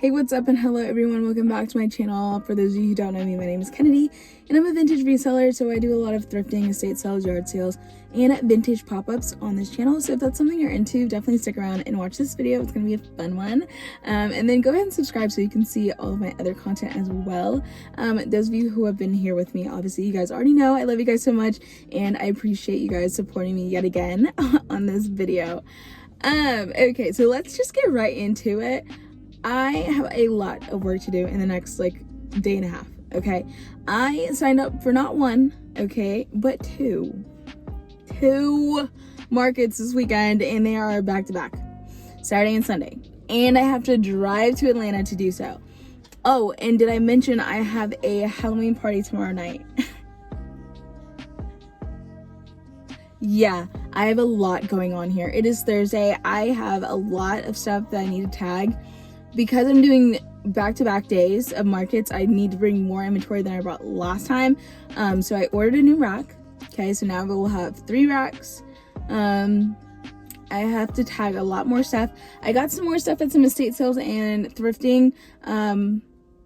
Hey, what's up and hello everyone, welcome back to my channel. For those of you who don't know me, my name is Kennedy and I'm a vintage reseller, so I do a lot of thrifting, estate sales, yard sales, and vintage pop-ups on this channel. So if that's something you're into, definitely stick around and watch this video. It's gonna be a fun one. And then go ahead and subscribe so you can see all of my other content as well. Those of you who have been here with me, obviously you guys already know I love you guys so much and I appreciate you guys supporting me yet again on this video. Okay, so let's just get right into it. I have a lot of work to do in the next day and a half, okay? I signed up for not one, okay, but two markets this weekend, and they are back to back, Saturday and Sunday. And I have to drive to Atlanta to do so. Oh, and did I mention I have a Halloween party tomorrow night? Yeah, I have a lot going on here. It is Thursday. I have a lot of stuff that I need to tag. Because I'm doing back-to-back days of markets, I need to bring more inventory than I brought last time. So I ordered a new rack. Okay, so now we'll have 3 racks. I have to tag a lot more stuff. I got some more stuff at some estate sales and thrifting.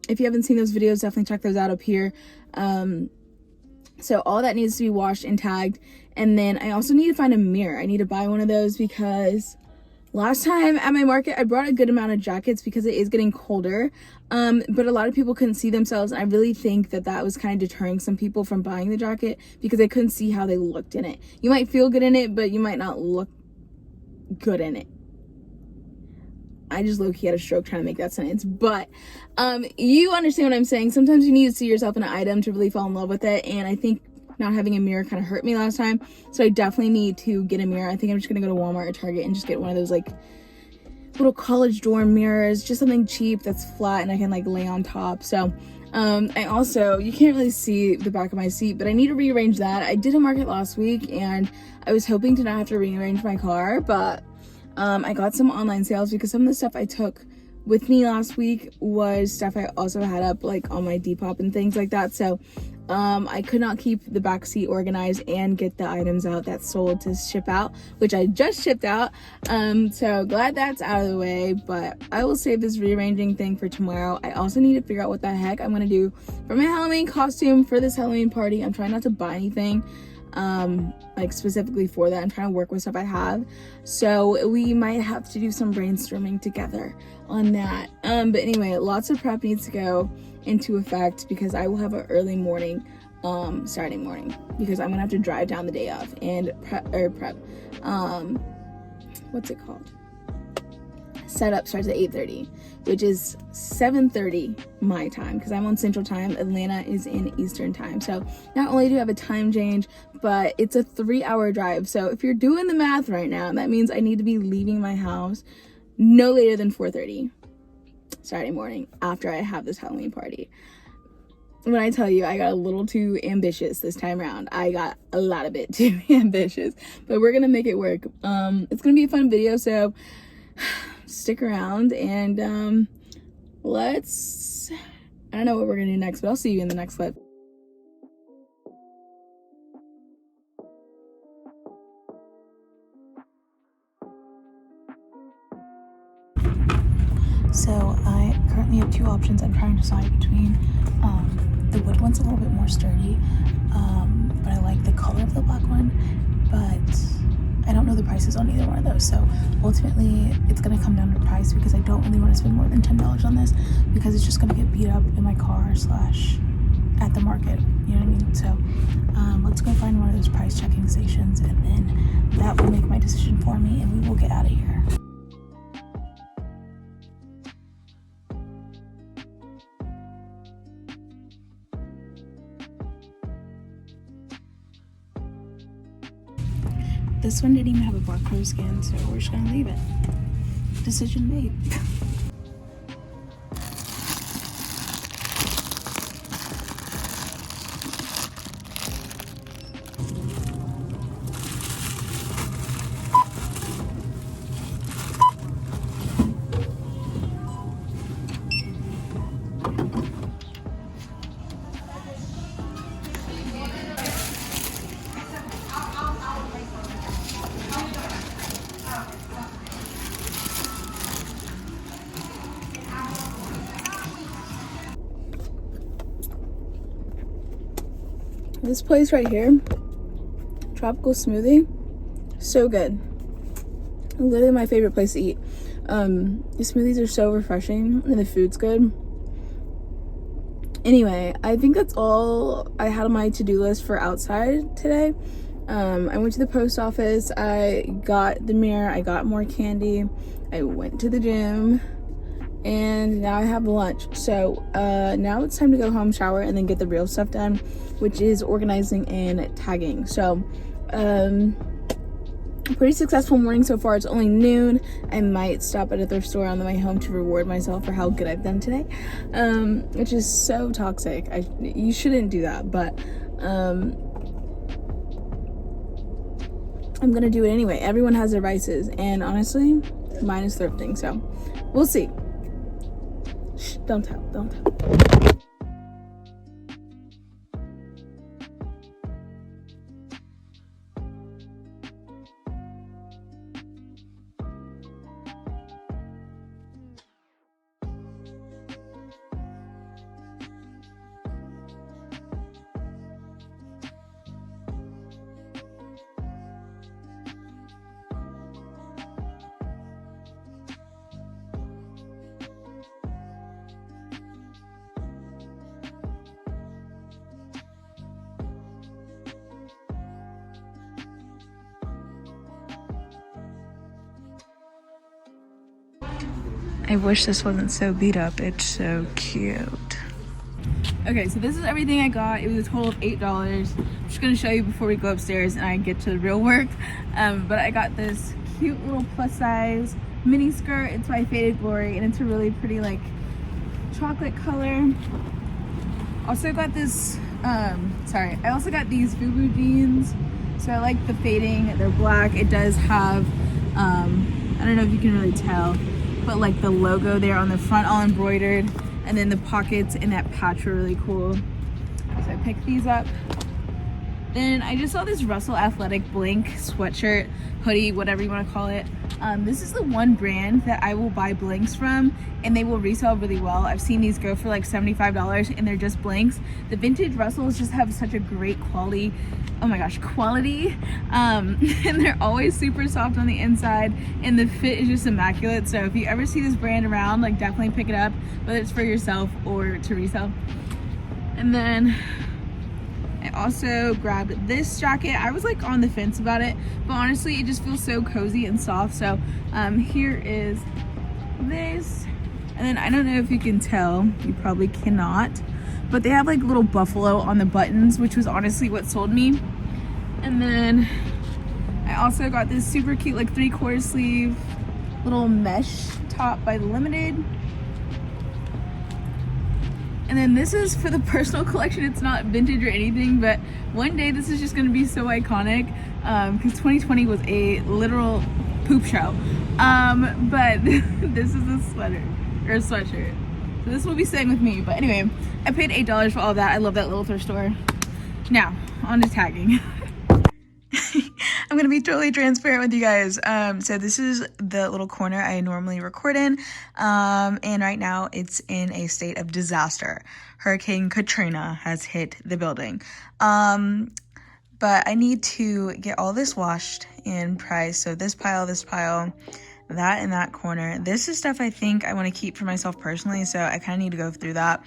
If you haven't seen those videos, definitely check those out up here. So all that needs to be washed and tagged. And then I also need to find a mirror. I need to buy one of those because last time at my market, I brought a good amount of jackets because it is getting colder, but a lot of people couldn't see themselves. I really think that that was kind of deterring some people from buying the jacket because they couldn't see how they looked in it. You might feel good in it, but you might not look good in it. I just low-key had a stroke trying to make that sentence, but you understand what I'm saying. Sometimes you need to see yourself in an item to really fall in love with it, and I think not having a mirror kind of hurt me last time, so I definitely need to get a mirror. I think I'm just gonna go to Walmart or Target and just get one of those little college dorm mirrors, just something cheap that's flat and I can lay on top. So I also, you can't really see the back of my seat, but I need to rearrange that. I did a market last week and I was hoping to not have to rearrange my car, but I got some online sales because some of the stuff I took with me last week was stuff I also had up on my depop and things like that. So I could not keep the back seat organized and get the items out that sold to ship out, which I just shipped out. So glad that's out of the way, but I will save this rearranging thing for tomorrow. I also need to figure out what the heck I'm gonna do for my Halloween costume for this Halloween party. I'm trying not to buy anything specifically for that. I'm trying to work with stuff I have, so we might have to do some brainstorming together on that. But anyway, lots of prep needs to go into effect because I will have an early morning Saturday morning because I'm gonna have to drive down the day of and prep what's it called, setup starts at 8:30, which is 7:30 my time because I'm on Central Time. Atlanta is in Eastern Time. So not only do I have a time change, but it's a 3-hour drive. So if you're doing the math right now, that means I need to be leaving my house no later than 4:30 Saturday morning after I have this Halloween party. When I tell you I got a little too ambitious this time around, I got a lot of bit too ambitious, but we're gonna make it work. It's gonna be a fun video, so stick around and I don't know what we're gonna do next, but I'll see you in the next clip. So I currently have 2 options. I'm trying to decide between the wood one's a little bit more sturdy, but I like the color of the black one, but I don't know the prices on either one of those. So ultimately it's going to come down to price because I don't really want to spend more than $10 on this because it's just going to get beat up in my car / at the market, you know what I mean? So let's go find one of those price checking stations and then that will make my decision for me and we will get out of here. This one didn't even have a barcode scan, so we're just gonna leave it. Decision made. This place right here, Tropical Smoothie, so good. Literally my favorite place to eat. The smoothies are so refreshing and the food's good. Anyway, I think that's all I had on my to-do list for outside today. I went to the post office, I got the mirror, I got more candy, I went to the gym, and now I have lunch. So now it's time to go home, shower, and then get the real stuff done, which is organizing and tagging. So pretty successful morning so far. It's only noon. I might stop at a thrift store on the way home to reward myself for how good I've done today, which is so toxic. You shouldn't do that, but I'm gonna do it anyway. Everyone has their vices, and honestly, mine is thrifting, so we'll see. Shh, don't tell. I wish this wasn't so beat up. It's so cute. Okay, so this is everything I got. It was a total of $8. I'm just gonna show you before we go upstairs and I get to the real work. But I got this cute little plus size mini skirt. It's by Faded Glory, and it's a really pretty like chocolate color. Also got this, I also got these FUBU jeans. So I like the fading, they're black. It does have, I don't know if you can really tell, but like the logo there on the front all embroidered, and then the pockets and that patch were really cool. So I picked these up. Then I just saw this Russell Athletic Blink sweatshirt, hoodie, whatever you want to call it. This is the one brand that I will buy blinks from, and they will resell really well. I've seen these go for like $75, and they're just blinks. The vintage Russells just have such a great quality. Oh my gosh, quality. And they're always super soft on the inside, and the fit is just immaculate. So if you ever see this brand around, like definitely pick it up, whether it's for yourself or to resell. And then I also grabbed this jacket. I was like on the fence about it, but honestly it just feels so cozy and soft. So here is this, and then I don't know if you can tell, you probably cannot, but they have like little buffalo on the buttons, which was honestly what sold me. And then I also got this super cute like 3/4 sleeve little mesh top by Limited. And then this is for the personal collection. It's not vintage or anything, but one day this is just gonna be so iconic, because 2020 was a literal poop show. But this is a sweater, or a sweatshirt. So this will be staying with me. But anyway, I paid $8 for all that. I love that little thrift store. Now, on to tagging. I'm gonna be totally transparent with you guys. So this is the little corner I normally record in, and right now it's in a state of disaster. Hurricane Katrina has hit the building, but I need to get all this washed and priced. So this pile, that in that corner. This is stuff I think I want to keep for myself personally, so I kind of need to go through that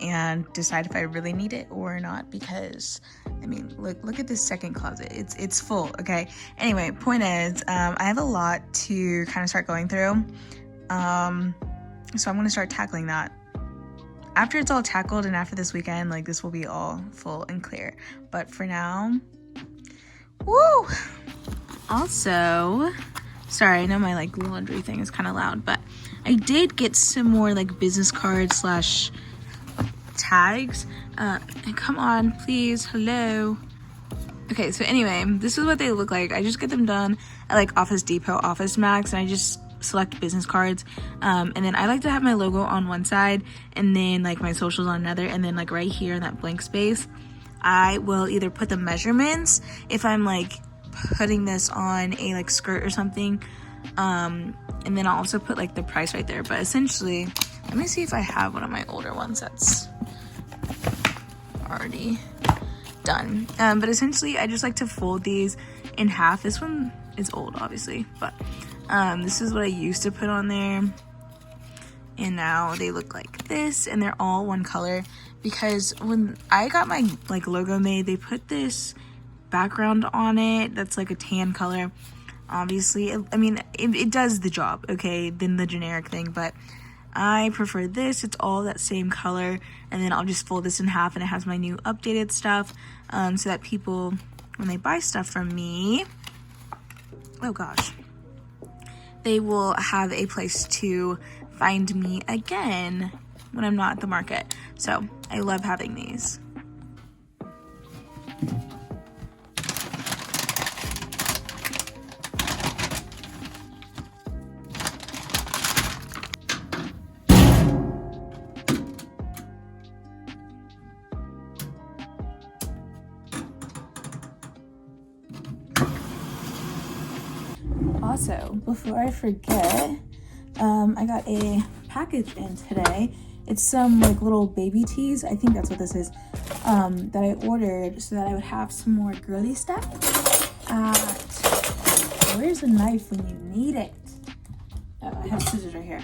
and decide if I really need it or not, because I mean, look at this second closet. It's full. Okay, anyway, point is, I have a lot to kind of start going through, so I'm gonna start tackling that after it's all tackled, and after this weekend, like, this will be all full and clear. But for now, woo. Also, sorry, I know my like laundry thing is kind of loud, but I did get some more like business cards slash tags. Come on, please. Hello. Okay, so anyway, this is what they look like. I just get them done at like Office Depot, Office Max, and I just select business cards. And then I like to have my logo on one side and then like my socials on another, and then like right here in that blank space, I will either put the measurements if I'm like putting this on a like skirt or something, and then I'll also put like the price right there. But essentially, let me see if I have one of my older ones that's already done. But essentially I just like to fold these in half. This one is old obviously, but this is what I used to put on there, and now they look like this, and they're all one color because when I got my like logo made, they put this background on it that's like a tan color. Obviously, I mean, it does the job, okay, than the generic thing, but I prefer this. It's all that same color, and then I'll just fold this in half, and it has my new updated stuff, so that people, when they buy stuff from me, oh gosh, they will have a place to find me again when I'm not at the market. So I love having these. Also, before I forget, I got a package in today. It's some like little baby tees, I think that's what this is, that I ordered so that I would have some more girly stuff where's the knife when you need it? Oh, I have scissors right here.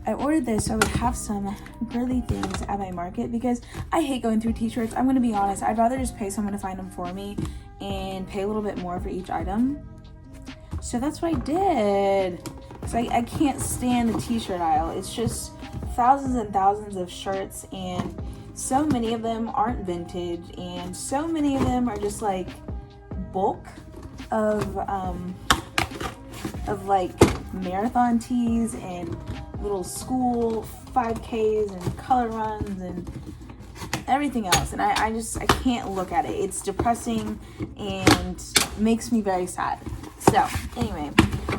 I ordered this so I would have some girly things at my market because I hate going through t-shirts. I'm gonna be honest, I'd rather just pay someone to find them for me and pay a little bit more for each item. So that's what I did. So I can't stand the t-shirt aisle. It's just thousands and thousands of shirts, and so many of them aren't vintage, and so many of them are just like bulk of like marathon tees and little school 5Ks and color runs and everything else, and I can't look at it. It's depressing and makes me very sad. So anyway,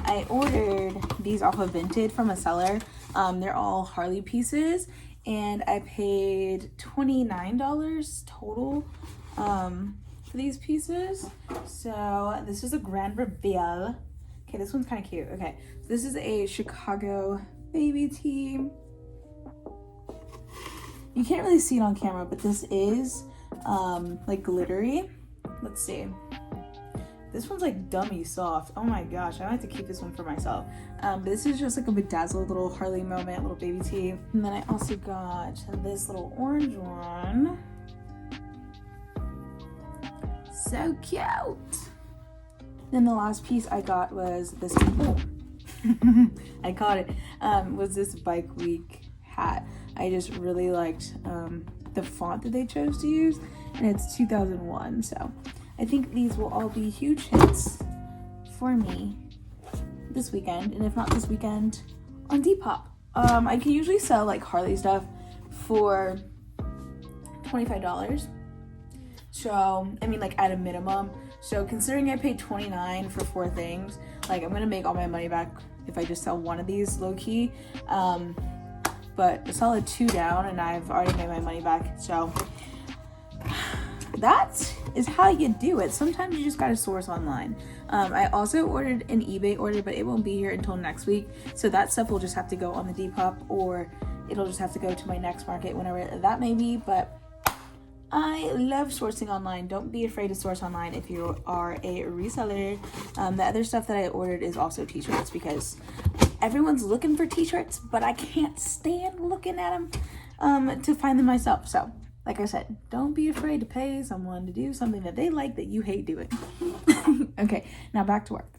I ordered these off of Vinted from a seller. They're all Harley pieces, and I paid $29 total for these pieces. So this is a grand reveal. Okay, this one's kind of cute. Okay, so this is a Chicago baby tee. You can't really see it on camera, but this is like glittery. Let's see. This one's like dummy soft. Oh my gosh, I might have to keep this one for myself. But this is just like a bedazzled little Harley moment, little baby tee. And then I also got this little orange one. So cute. Then the last piece I got was this, oh, I caught it, was this Bike Week hat. I just really liked the font that they chose to use, and it's 2001, so I think these will all be huge hits for me this weekend, and if not this weekend, on Depop. I can usually sell like Harley stuff for $25. So, I mean, like at a minimum. So considering I paid $29 for 4 things, like I'm gonna make all my money back if I just sell one of these low key. But a solid 2 down and I've already made my money back. So that is how you do it. Sometimes you just gotta source online. I also ordered an eBay order, but it won't be here until next week. So that stuff will just have to go on the Depop, or it'll just have to go to my next market, whenever that may be. But I love sourcing online. Don't be afraid to source online if you are a reseller. The other stuff that I ordered is also t-shirts, because everyone's looking for t-shirts, but I can't stand looking at them to find them myself. So like I said, don't be afraid to pay someone to do something that they like that you hate doing. Okay, now back to work.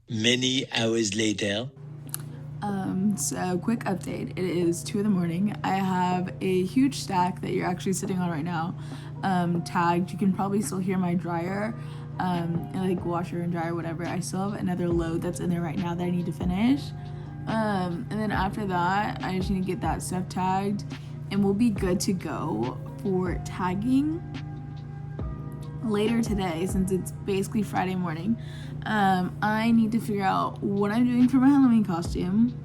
Many hours later. So quick update. It is 2 a.m. I have a huge stack that you're actually sitting on right now, tagged. You can probably still hear my dryer, and like washer and dryer, whatever. I still have another load that's in there right now that I need to finish. And then after that, I just need to get that stuff tagged, and we'll be good to go for tagging later today, since it's basically Friday morning. I need to figure out what I'm doing for my Halloween costume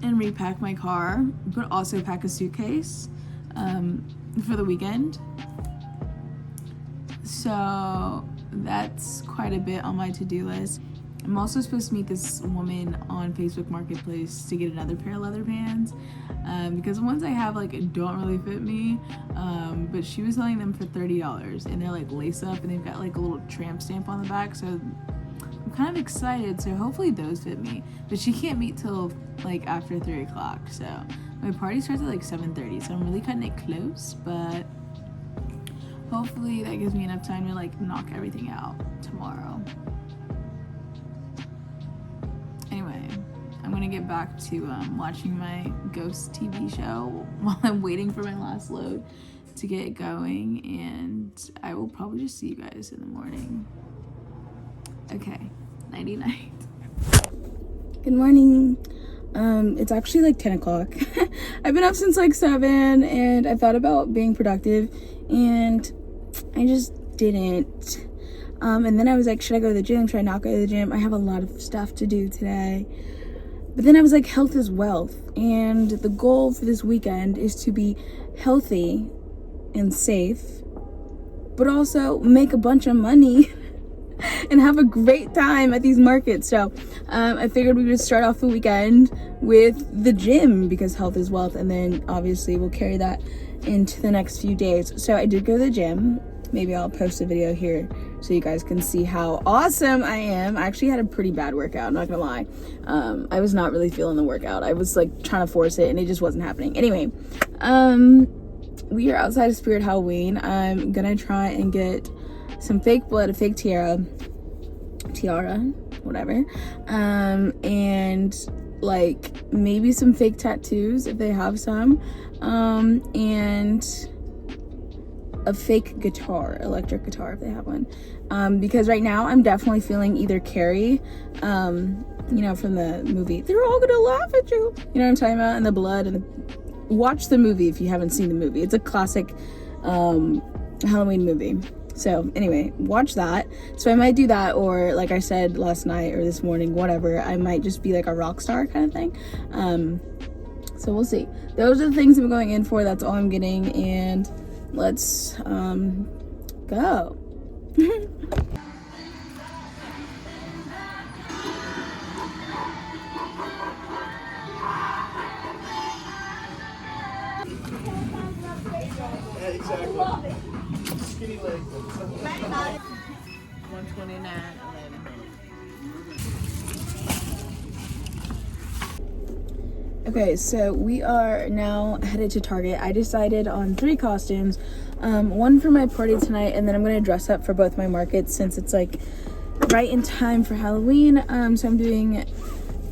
and repack my car, but also pack a suitcase for the weekend. So that's quite a bit on my to-do list. I'm also supposed to meet this woman on Facebook Marketplace to get another pair of leather pants, because the ones I have like don't really fit me, but she was selling them for $30, and they're like lace up and they've got like a little tramp stamp on the back, so I'm kind of excited. So hopefully those fit me, but she can't meet till like after 3 o'clock, so my party starts at like 7:30, so I'm really cutting it close, but hopefully that gives me enough time to like knock everything out tomorrow. Anyway, I'm gonna get back to watching my ghost TV show while I'm waiting for my last load to get going, and I will probably just see you guys in the morning. Okay, nighty night. Good morning. It's actually like 10 o'clock. I've been up since like 7, and I thought about being productive and I just didn't. And then I was like, should I go to the gym? Should I not go to the gym? I have a lot of stuff to do today. But then I was like, health is wealth. And the goal for this weekend is to be healthy and safe, but also make a bunch of money and have a great time at these markets. So I figured we would start off the weekend with the gym, because health is wealth, and then obviously we'll carry that into the next few days. So I did go to the gym. Maybe I'll post a video here so you guys can see how awesome I am. I actually had a pretty bad workout, I'm not gonna lie. I was not really feeling the workout. I was like trying to force it and it just wasn't happening. Anyway, we are outside of Spirit Halloween. I'm gonna try and get some fake blood, a fake tiara, whatever, and like maybe some fake tattoos if they have some, and a fake guitar, electric guitar if they have one, because right now I'm definitely feeling either Carrie, you know, from the movie They're All Gonna Laugh at You, you know what I'm talking about, and the blood, and watch the movie if you haven't seen the movie. It's a classic Halloween movie. So anyway, watch that. So I might do that, or like I said last night or this morning, whatever, I might just be like a rock star kind of thing. So we'll see. Those are the things I'm going in for. That's all I'm getting, and let's go. Yeah, exactly. Skinny leg. 129.11. Okay, so we are now headed to Target. I decided on 3 costumes, one for my party tonight, and then I'm gonna dress up for both my markets since it's like right in time for Halloween. So I'm doing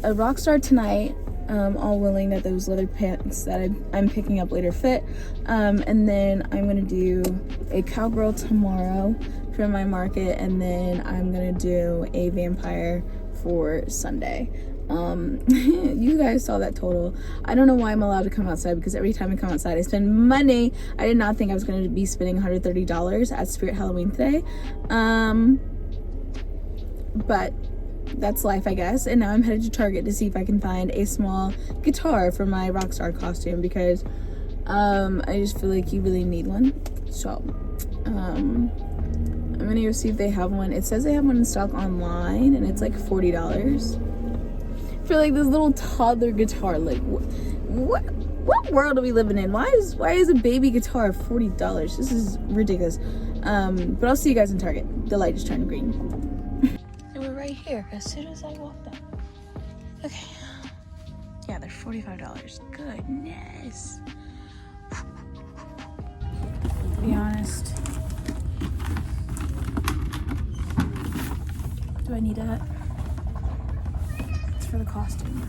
a rock star tonight, all willing that those leather pants that I'm picking up later fit, and then I'm gonna do a cowgirl tomorrow for my market, and then I'm gonna do a vampire for Sunday. You guys saw that total. I don't know why I'm allowed to come outside, because every time I come outside I spend money. I did not think I was going to be spending $130 at Spirit Halloween today, but that's life, I guess. And now I'm headed to Target to see if I can find a small guitar for my rockstar costume, because I just feel like you really need one. So I'm gonna go see if they have one. It says they have one in stock online, and it's like $40 for like this little toddler guitar. Like what world are we living in? Why is a baby guitar $40? This is ridiculous. But I'll see you guys in Target. The light just turned green. And we're right here as soon as I walked up. Okay. Yeah, they're $45. Goodness. To be honest, do I need that? It's for the costume.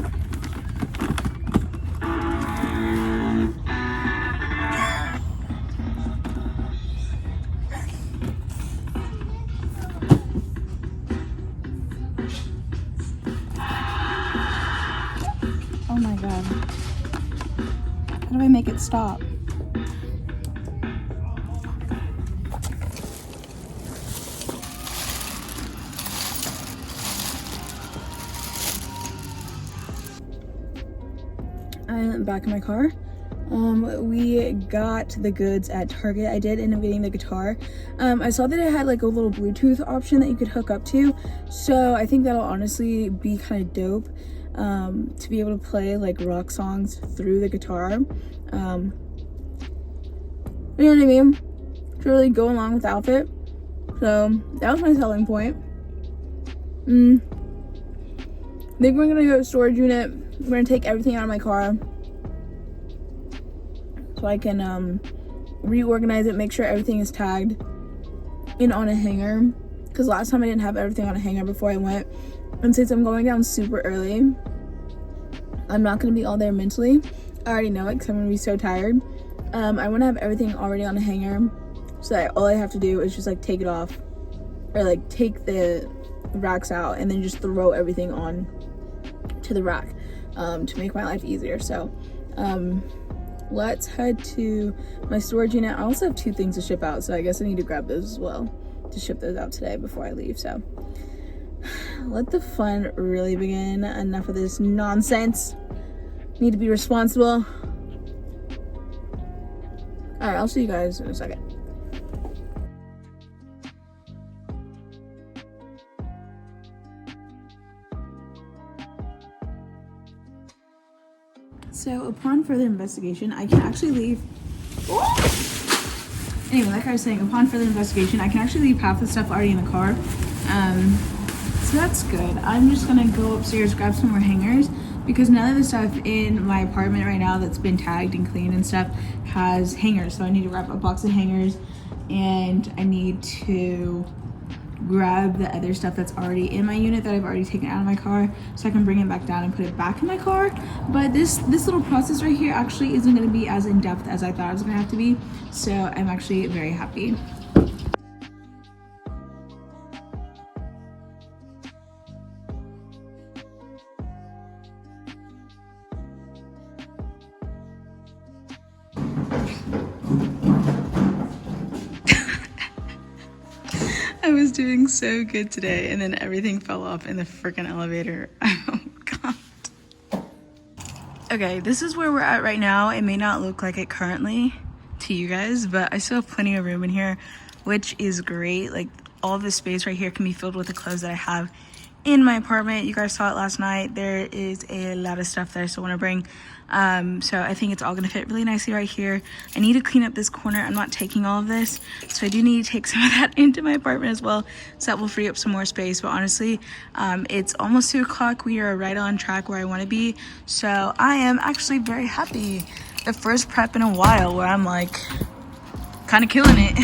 Oh my god. How do I make it stop? I'm back in my car. We got the goods at Target. I did end up getting the guitar. I saw that it had like a little Bluetooth option that you could hook up to, so I think that'll honestly be kind of dope, to be able to play like rock songs through the guitar. You know what I mean? To really go along with the outfit. So that was my selling point. I think we're gonna go to storage unit. We're gonna take everything out of my car so I can reorganize it, make sure everything is tagged and on a hanger, because last time I didn't have everything on a hanger before I went, and since I'm going down super early, I'm not going to be all there mentally. I already know it because I'm going to be so tired. I want to have everything already on a hanger so that all I have to do is just like take it off, or like take the racks out and then just throw everything on to the rack, to make my life easier. So let's head to my storage unit. I also have 2 things to ship out, so I guess I need to grab those as well to ship those out today before I leave. So let the fun really begin. Enough of this nonsense. Need to be responsible. All right, I'll see you guys in a second. So upon further investigation, I can actually leave. Anyway, like I was saying, upon further investigation, I can actually leave half the stuff already in the car. So that's good. I'm just gonna go upstairs, grab some more hangers, because none of the stuff in my apartment right now that's been tagged and cleaned and stuff has hangers. So I need to grab a box of hangers, and I need to grab the other stuff that's already in my unit that I've already taken out of my car, so I can bring it back down and put it back in my car. But this little process right here actually isn't going to be as in-depth as I thought it was going to have to be, so I'm actually very happy. I was doing so good today, and then everything fell off in the freaking elevator. Oh god. Okay, this is where we're at right now. It may not look like it currently to you guys, but I still have plenty of room in here, which is great. Like, all this space right here can be filled with the clothes that I have in my apartment. You guys saw it last night. There is a lot of stuff that I still want to bring. So I think it's all gonna fit really nicely right here. I need to clean up this corner. I'm not taking all of this, so I do need to take some of that into my apartment as well, so that will free up some more space. But honestly, it's almost 2 o'clock. We are right on track where I want to be, so I am actually very happy. The first prep in a while where I'm like kind of killing it.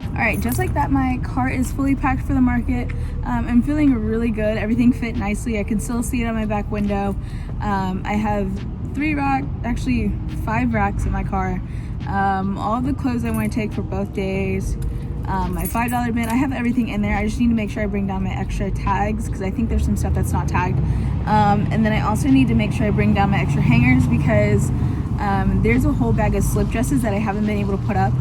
All right, just like that, my cart is fully packed for the market. I'm feeling really good. Everything fit nicely. I can still see it on my back window. I have 5 racks in my car. All the clothes I want to take for both days. My $5 bin, I have everything in there. I just need to make sure I bring down my extra tags, because I think there's some stuff that's not tagged. And then I also need to make sure I bring down my extra hangers, because there's a whole bag of slip dresses that I haven't been able to put up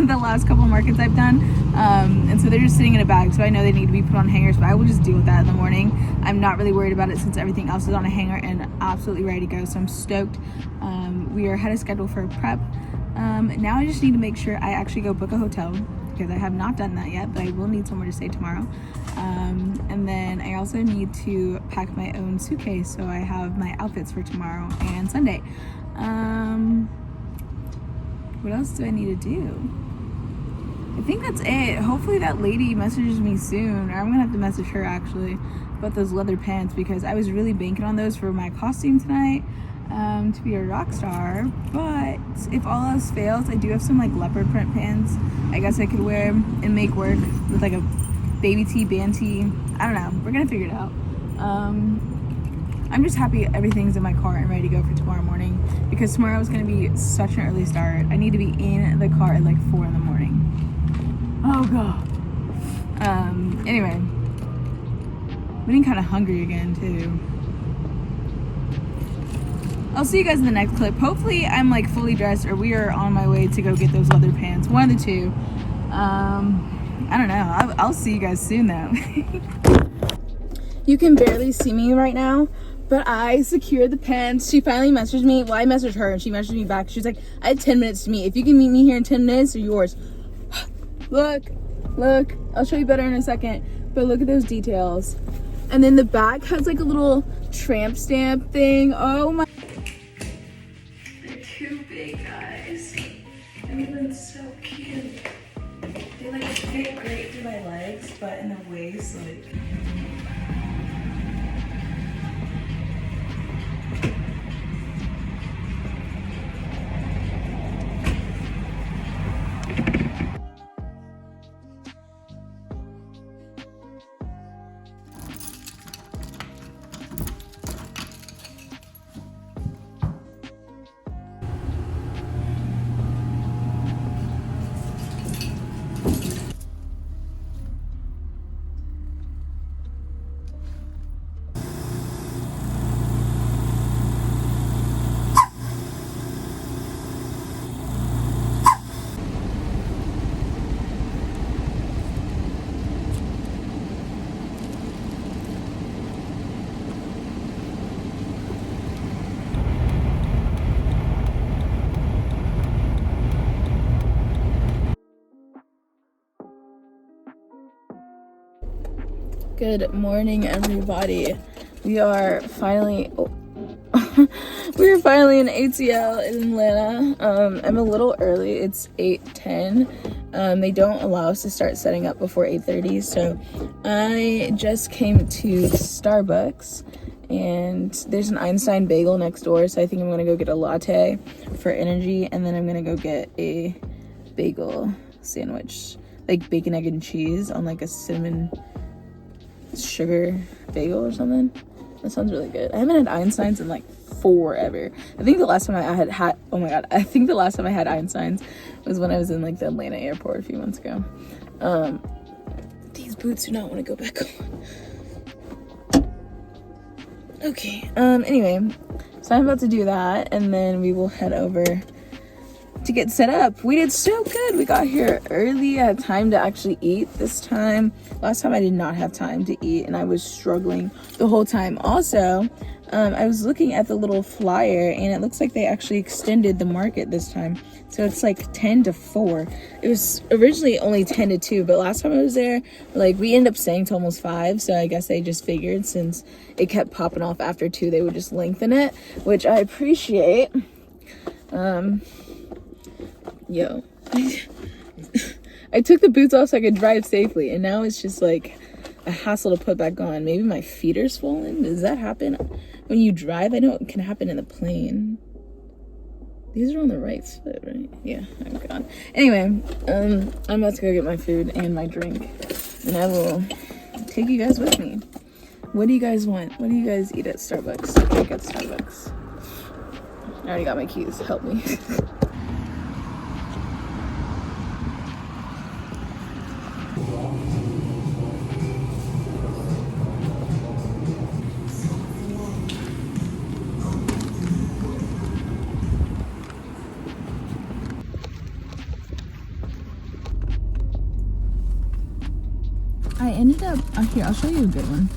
the last couple markets I've done, and so they're just sitting in a bag, so I know they need to be put on hangers, but I will just deal with that in the morning. I'm not really worried about it since everything else is on a hanger and absolutely ready to go, so I'm stoked. We are ahead of schedule for prep. Now I just need to make sure I actually go book a hotel, because I have not done that yet, but I will need somewhere to stay tomorrow. And then I also need to pack my own suitcase, so I have my outfits for tomorrow and Sunday. What else do I need to do? I think that's it. Hopefully that lady messages me soon, or I'm gonna have to message her actually about those leather pants, because I was really banking on those for my costume tonight, to be a rock star. But if all else fails, I do have some like leopard print pants I guess I could wear and make work with like a baby tee, band tee. I don't know, we're gonna figure it out. I'm just happy everything's in my car and ready to go for tomorrow morning, because tomorrow is going to be such an early start. I need to be in the car at like 4 in the morning. Oh god. Anyway, I'm getting kind of hungry again too. I'll see you guys in the next clip. Hopefully I'm like fully dressed, or we are on my way to go get those leather pants. One of the two. I don't know. I'll see you guys soon though. You can barely see me right now, but I secured the pants. She finally messaged me. Well, I messaged her and she messaged me back. She was like, I had 10 minutes to meet. If you can meet me here in 10 minutes, they're yours. Look. I'll show you better in a second, but look at those details. And then the back has like a little tramp stamp thing. Oh my. They're too big, guys. I mean, it's so cute. They like fit great through my legs, but in the waist, like. Good morning, everybody. We are finally we are finally in ATL in Atlanta. I'm a little early. It's 8:10. They don't allow us to start setting up before 8:30, so I just came to Starbucks and there's an Einstein bagel next door, so I think I'm gonna go get a latte for energy, and then I'm gonna go get a bagel sandwich, like bacon, egg, and cheese on like a cinnamon sugar bagel or something. That sounds really good. I haven't had Einstein's in like forever. I think the last time I had oh my god, I think the last time I had Einstein's was when I was in like the Atlanta airport a few months ago. These boots do not want to go back on. Okay, anyway, so I'm about to do that and then we will head over to get set up. We did so good. We got here early. I had time to actually eat this time. Last time I did not have time to eat and I was struggling the whole time. Also, I was looking at the little flyer and it looks like they actually extended the market this time. So it's like 10 to 4. It was originally only 10 to 2, but last time I was there, like we ended up staying till almost 5. So I guess they just figured since it kept popping off after 2, they would just lengthen it, which I appreciate. Yo, I took the boots off so I could drive safely, and now it's just like a hassle to put back on. Maybe my feet are swollen. Does that happen when you drive? I know it can happen in the plane. These are on the right foot, right? Yeah, oh god. Anyway, I'm about to go get my food and my drink, and I will take you guys with me. What do you guys want? What do you guys eat at Starbucks? Drink at Starbucks. I already got my keys. Help me. I ended up, here, I'll show you a good one.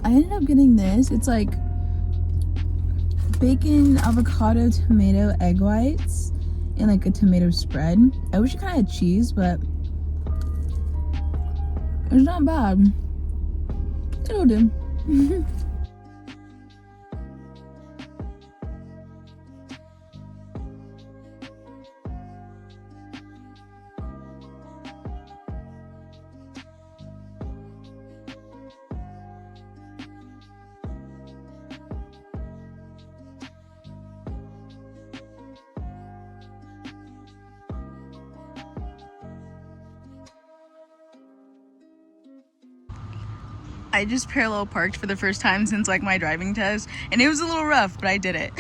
I ended up getting this. It's like bacon, avocado, tomato, egg whites, and like a tomato spread. I wish it kind of had cheese, but it's not bad. It'll do. I just parallel parked for the first time since like my driving test, and it was a little rough, but I did it.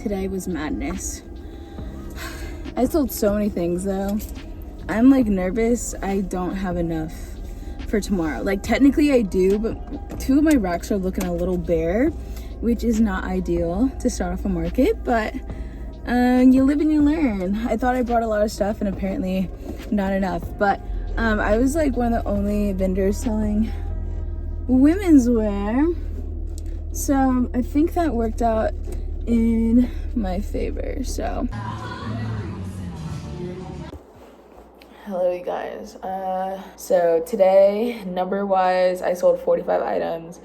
Today was madness. I sold so many things though. I'm like nervous I don't have enough for tomorrow. Like technically I do, but 2 of my racks are looking a little bare, which is not ideal to start off a market, but you live and you learn. I thought I brought a lot of stuff and apparently not enough, but I was like one of the only vendors selling women's wear, so I think that worked out in my favor. So hello you guys. So today, number wise, I sold 45 items.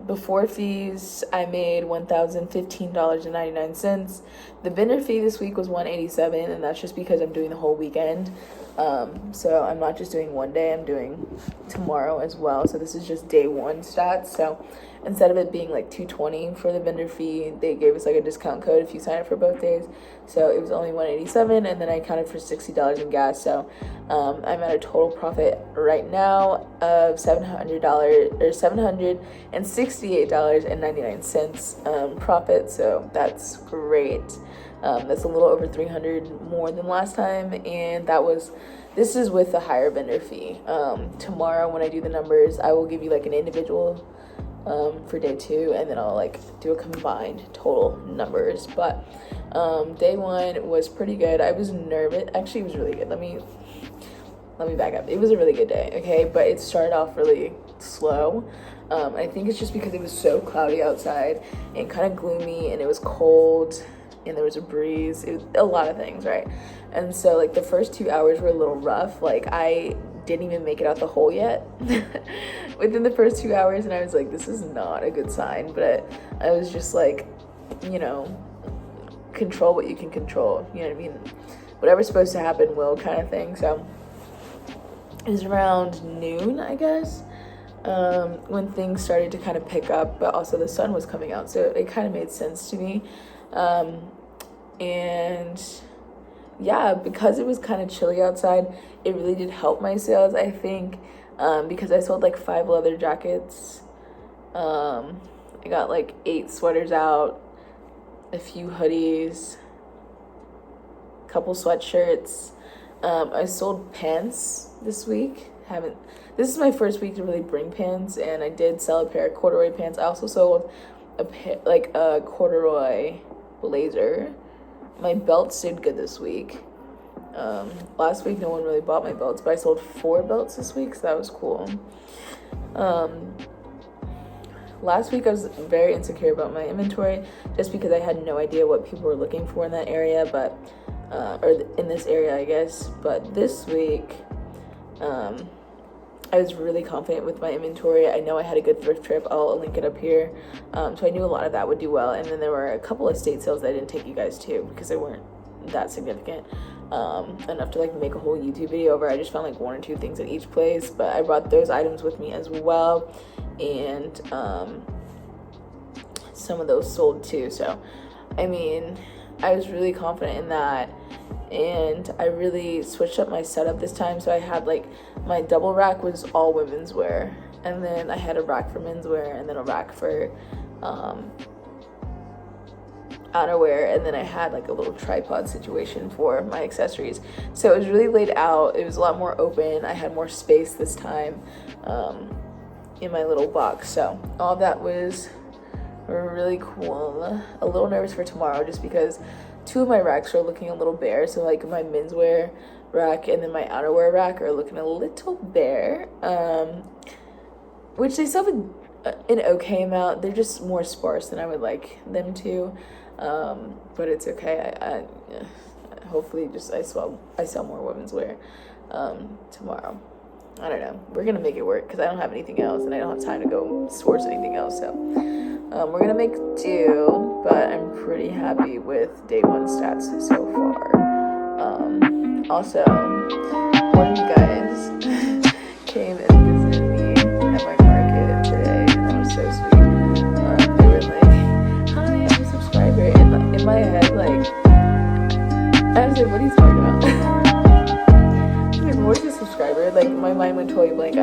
Before fees, I made $1,015.99. The vendor fee this week was $187, and that's just because I'm doing the whole weekend. So I'm not just doing one day, I'm doing tomorrow as well. So this is just day 1 stats. So instead of it being like $220 for the vendor fee, they gave us like a discount code if you sign up for both days. So it was only $187, and then I accounted for $60 in gas. So I'm at a total profit right now of $700 or $768.99 profit. So that's great. That's a little over $300 more than last time, and this is with the higher vendor fee. Tomorrow when I do the numbers, I will give you like an individual for day 2, and then I'll like do a combined total numbers. But day 1 was pretty good. I was nervous. Actually, it was really good. Let me back up. It was a really good day, okay? But it started off really slow. I think it's just because it was so cloudy outside and kind of gloomy, and it was cold, and there was a breeze. It was a lot of things, right? And so like the first 2 hours were a little rough. Like I didn't even make it out the hole yet within the first 2 hours, and I was like, this is not a good sign. But I was just like, you know, control what you can control, you know what I mean? Whatever's supposed to happen will, kind of thing. So it was around noon, I guess, when things started to kind of pick up, but also the sun was coming out, so it kind of made sense to me. And yeah, because it was kind of chilly outside, it really did help my sales, I think, because I sold like 5 leather jackets. I got like 8 sweaters out, a few hoodies, a couple sweatshirts. I sold pants this week. This is my first week to really bring pants, and I did sell a pair of corduroy pants. I also sold a corduroy blazer. My belts did good this week. Last week no one really bought my belts, but I sold 4 belts this week, so that was cool. Last week I was very insecure about my inventory just because I had no idea what people were looking for in that area, but or in this area, I guess. But this week I was really confident with my inventory. I know I had a good thrift trip. I'll link it up here. So I knew a lot of that would do well. And then there were a couple of estate sales that I didn't take you guys to because they weren't that significant enough to like make a whole YouTube video over. I just found like 1 or 2 things at each place, but I brought those items with me as well, and some of those sold too. So I mean, I was really confident in that, and I really switched up my setup this time. So I had like my double rack was all women's wear, and then I had a rack for menswear, and then a rack for outerwear, and then I had like a little tripod situation for my accessories. So it was really laid out. It was a lot more open. I had more space this time in my little box. So all of that was really cool. A little nervous for tomorrow just because 2 of my racks are looking a little bare. So like my menswear rack and then my outerwear rack are looking a little bare, which they still have an okay amount. They're just more sparse than I would like them to, but it's okay. I hopefully just I sell more women's wear tomorrow. I don't know. We're gonna make it work because I don't have anything else, and I don't have time to go source anything else. So we're gonna make do, but I'm pretty happy with day 1 stats so far. Also, one of you guys came and visited me at my market today, and that was so sweet. They were like, "Hi, I'm a subscriber." In my head, like, I was like, "What are you talking about?" Like, what's a subscriber? Like, my mind went totally blank.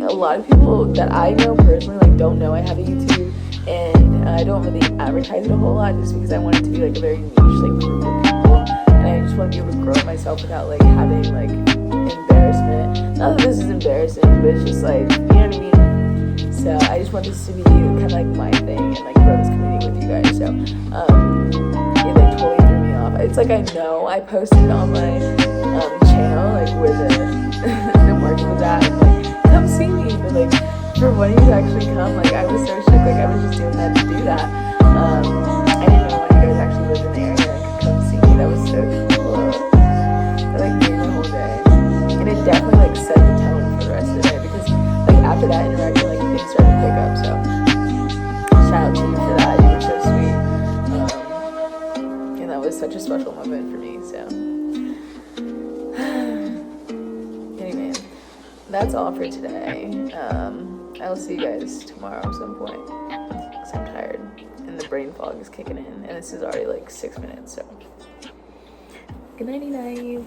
A lot of people that I know personally like don't know I have a YouTube and I don't really advertise it a whole lot just because I want it to be like a very niche like group of people, and I just want to be able to grow myself without like having like embarrassment. Not that this is embarrassing, but it's just like, you know what I mean? So I just want this to be kind of like my thing and like grow this community with you guys. So it like totally threw me off. It's like I know I posted on my channel like where the market was at, and like come see me, but like for when you actually come, like I was so shook. Like I was just doing that to do that. I didn't know when you guys actually lived in the area and could come see me. That was so cool. That like made my whole day, and it definitely like set the tone for the rest of the day because like after that interaction, like things started to pick up. So shout out to you for that. You were so sweet, and that was such a special moment for me. So anyway, that's all for today. I will see you guys tomorrow at some point because I'm tired and the brain fog is kicking in, and this is already like 6 minutes. So good nighty night.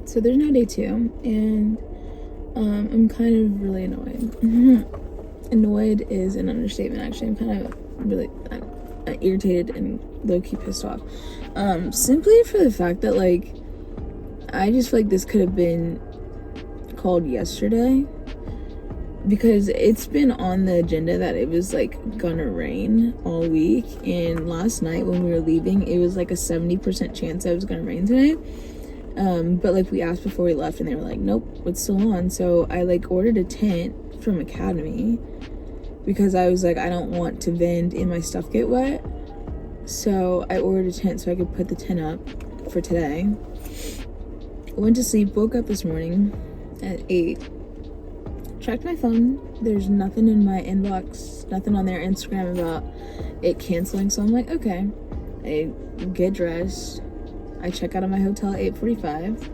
So there's no day 2, and I'm kind of really annoyed. Annoyed is an understatement, actually. I'm kind of really irritated and low-key pissed off. Simply for the fact that, like, I just feel like this could have been called yesterday, because it's been on the agenda that it was, like, gonna rain all week, and last night when we were leaving, it was, like, a 70% chance that it was gonna rain today. But like we asked before we left and they were like, nope, it's still on. So I like ordered a tent from Academy because I was like, I don't want to vend and my stuff get wet. So I ordered a tent so I could put the tent up for today. Went to sleep, woke up this morning at 8, checked my phone. There's nothing in my inbox, nothing on their Instagram about it canceling. So I'm like, okay. I get dressed. I check out of my hotel at 8:45.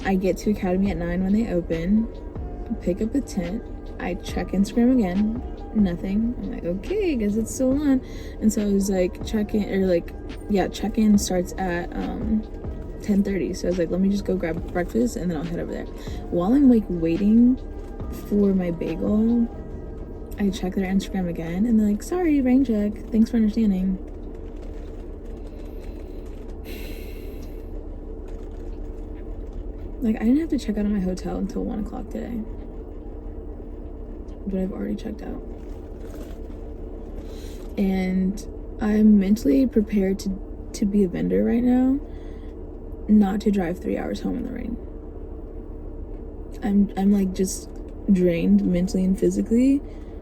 I get to Academy at 9 when they open. Pick up the tent. I check Instagram again. Nothing. I'm like, okay, I guess it's still on. And so I was like, check-in starts at 10:30. So I was like, let me just go grab breakfast and then I'll head over there. While I'm like waiting for my bagel, I check their Instagram again and they're like, sorry, rain check. Thanks for understanding. Like, I didn't have to check out of my hotel until 1 o'clock today. But I've already checked out. And I'm mentally prepared to be a vendor right now, not to drive 3 hours home in the rain. I'm like just drained mentally and physically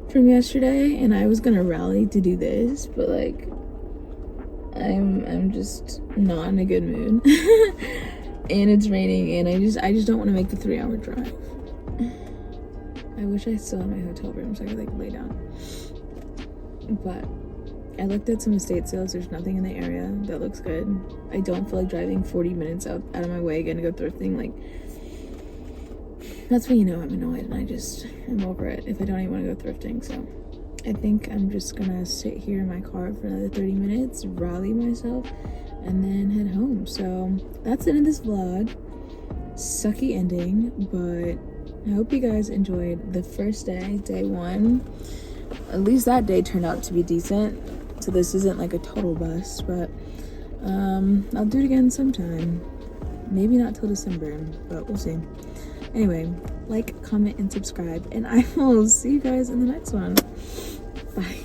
from yesterday, and I was gonna rally to do this, but like I'm just not in a good mood. And it's raining, and I just don't want to make the 3-hour drive. I wish I still had my hotel room so I could like lay down. But I looked at some estate sales. There's nothing in the area that looks good. I don't feel like driving 40 minutes out of my way again to go thrifting. Like, that's when you know I'm annoyed, and I'm over it if I don't even want to go thrifting. So I think I'm just gonna sit here in my car for another 30 minutes, rally myself, and then head home. So that's the end of this vlog. Sucky ending, but I hope you guys enjoyed the first day, day 1. At least that day turned out to be decent. So this isn't like a total bust, but I'll do it again sometime. Maybe not till December, but we'll see. Anyway, like, comment, and subscribe, and I will see you guys in the next one. Bye.